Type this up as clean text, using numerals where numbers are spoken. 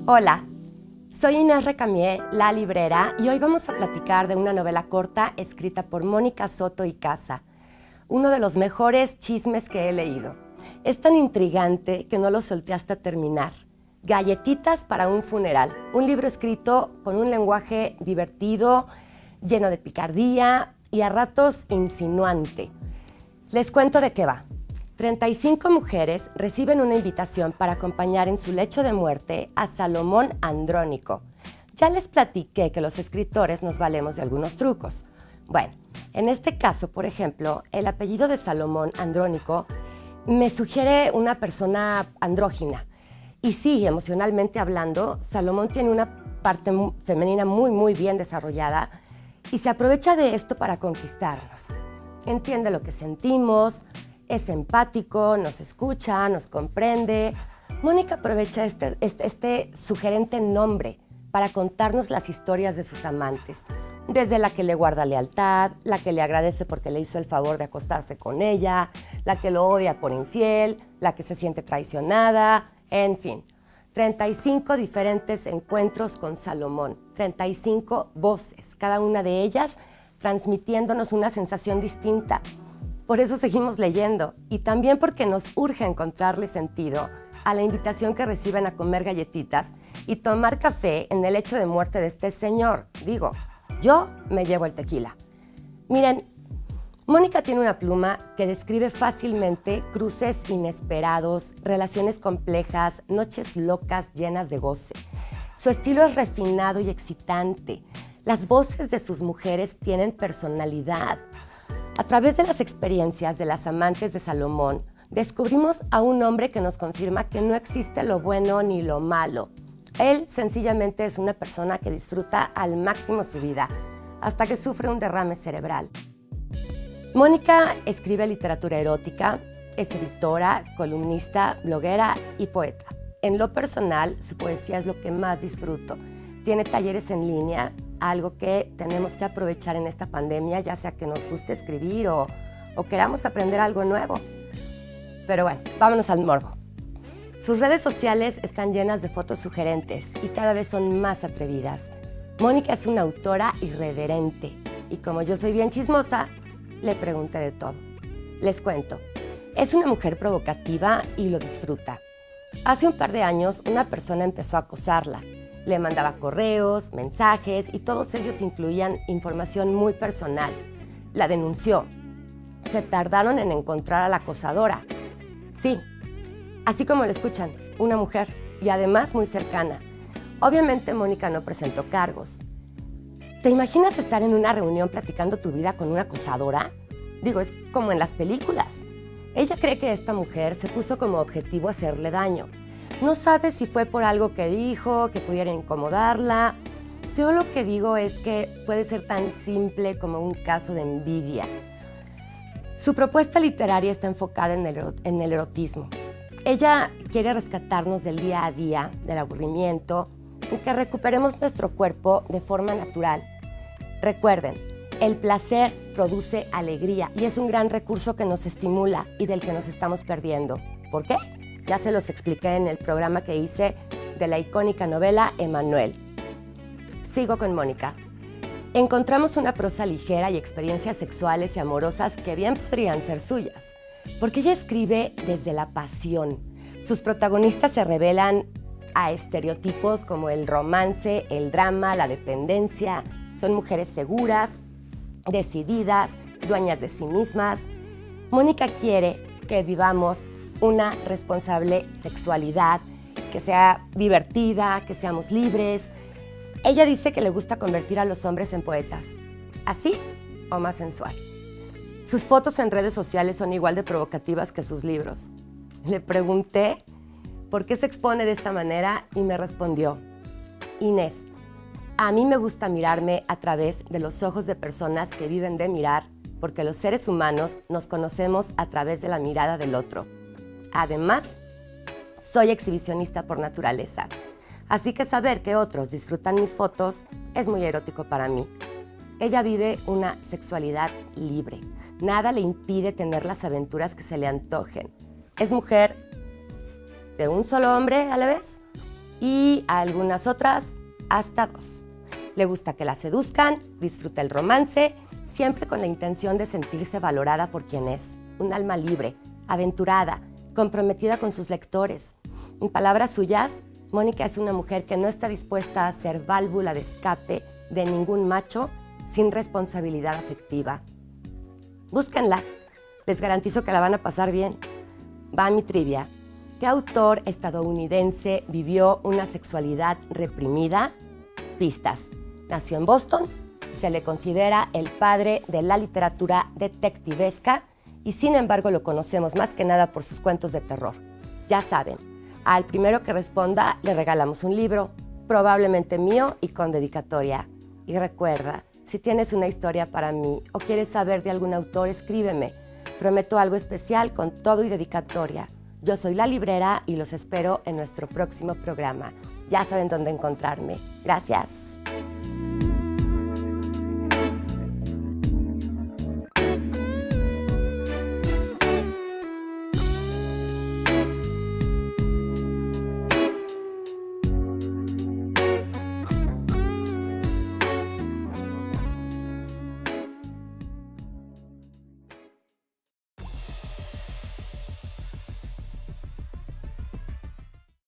Hola, soy Inés Recamier, la librera, y hoy vamos a platicar de una novela corta escrita por Mónica Soto y Casa, uno de los mejores chismes que he leído. Es tan intrigante que no lo solté hasta terminar. Galletitas para un funeral, un libro escrito con un lenguaje divertido, lleno de picardía y a ratos insinuante. Les cuento de qué va. 35 mujeres reciben una invitación para acompañar en su lecho de muerte a Salomón Andrónico. Ya les platiqué que los escritores nos valemos de algunos trucos. Bueno, en este caso, por ejemplo, el apellido de Salomón Andrónico me sugiere una persona andrógina. Y sí, emocionalmente hablando, Salomón tiene una parte femenina muy bien desarrollada y se aprovecha de esto para conquistarnos. Entiende lo que sentimos, es empático, nos escucha, nos comprende. Mónica aprovecha este sugerente nombre para contarnos las historias de sus amantes, desde la que le guarda lealtad, la que le agradece porque le hizo el favor de acostarse con ella, la que lo odia por infiel, la que se siente traicionada, en fin. 35 diferentes encuentros con Salomón, 35 voces, cada una de ellas transmitiéndonos una sensación distinta. Por eso seguimos leyendo y también porque nos urge encontrarle sentido a la invitación que reciben a comer galletitas y tomar café en el lecho de muerte de este señor. Digo, yo me llevo el tequila. Miren, Mónica tiene una pluma que describe fácilmente cruces inesperados, relaciones complejas, noches locas llenas de goce. Su estilo es refinado y excitante. Las voces de sus mujeres tienen personalidad. A través de las experiencias de las amantes de Salomón, descubrimos a un hombre que nos confirma que no existe lo bueno ni lo malo. Él sencillamente es una persona que disfruta al máximo su vida, hasta que sufre un derrame cerebral. Mónica escribe literatura erótica, es editora, columnista, bloguera y poeta. En lo personal, su poesía es lo que más disfruto. Tiene talleres en línea, algo que tenemos que aprovechar en esta pandemia, ya sea que nos guste escribir o queramos aprender algo nuevo. Pero bueno, vámonos al morbo. Sus redes sociales están llenas de fotos sugerentes y cada vez son más atrevidas. Mónica es una autora irreverente y como yo soy bien chismosa, le pregunté de todo. Les cuento, es una mujer provocativa y lo disfruta. Hace un par de años una persona empezó a acosarla. Le mandaba correos, mensajes y todos ellos incluían información muy personal. La denunció. Se tardaron en encontrar a la acosadora. Sí, así como lo escuchan, una mujer y además muy cercana. Obviamente Mónica no presentó cargos. ¿Te imaginas estar en una reunión platicando tu vida con una acosadora? Digo, es como en las películas. Ella cree que esta mujer se puso como objetivo hacerle daño. No sabe si fue por algo que dijo, que pudiera incomodarla. Yo lo que digo es que puede ser tan simple como un caso de envidia. Su propuesta literaria está enfocada en el erotismo. Ella quiere rescatarnos del día a día, del aburrimiento, y que recuperemos nuestro cuerpo de forma natural. Recuerden, el placer produce alegría y es un gran recurso que nos estimula y del que nos estamos perdiendo. ¿Por qué? Ya se los expliqué en el programa que hice de la icónica novela Emanuel. Sigo con Mónica. Encontramos una prosa ligera y experiencias sexuales y amorosas que bien podrían ser suyas, porque ella escribe desde la pasión. Sus protagonistas se revelan a estereotipos como el romance, el drama, la dependencia. Son mujeres seguras, decididas, dueñas de sí mismas. Mónica quiere que vivamos una responsable sexualidad, que sea divertida, que seamos libres. Ella dice que le gusta convertir a los hombres en poetas, así o más sensual. Sus fotos en redes sociales son igual de provocativas que sus libros. Le pregunté por qué se expone de esta manera y me respondió: Inés, a mí me gusta mirarme a través de los ojos de personas que viven de mirar, porque los seres humanos nos conocemos a través de la mirada del otro. Además, soy exhibicionista por naturaleza, así que saber que otros disfrutan mis fotos es muy erótico para mí. Ella vive una sexualidad libre. Nada le impide tener las aventuras que se le antojen. Es mujer de un solo hombre a la vez y a algunas otras hasta 2. Le gusta que la seduzcan, disfruta el romance, siempre con la intención de sentirse valorada por quien es. Un alma libre, aventurada, comprometida con sus lectores. En palabras suyas, Mónica es una mujer que no está dispuesta a ser válvula de escape de ningún macho sin responsabilidad afectiva. Búsquenla, les garantizo que la van a pasar bien. Va mi trivia. ¿Qué autor estadounidense vivió una sexualidad reprimida? Pistas. Nació en Boston, se le considera el padre de la literatura detectivesca y sin embargo lo conocemos más que nada por sus cuentos de terror. Ya saben, al primero que responda le regalamos un libro, probablemente mío y con dedicatoria. Y recuerda, si tienes una historia para mí o quieres saber de algún autor, escríbeme. Prometo algo especial con todo y dedicatoria. Yo soy La Librera y los espero en nuestro próximo programa. Ya saben dónde encontrarme. Gracias.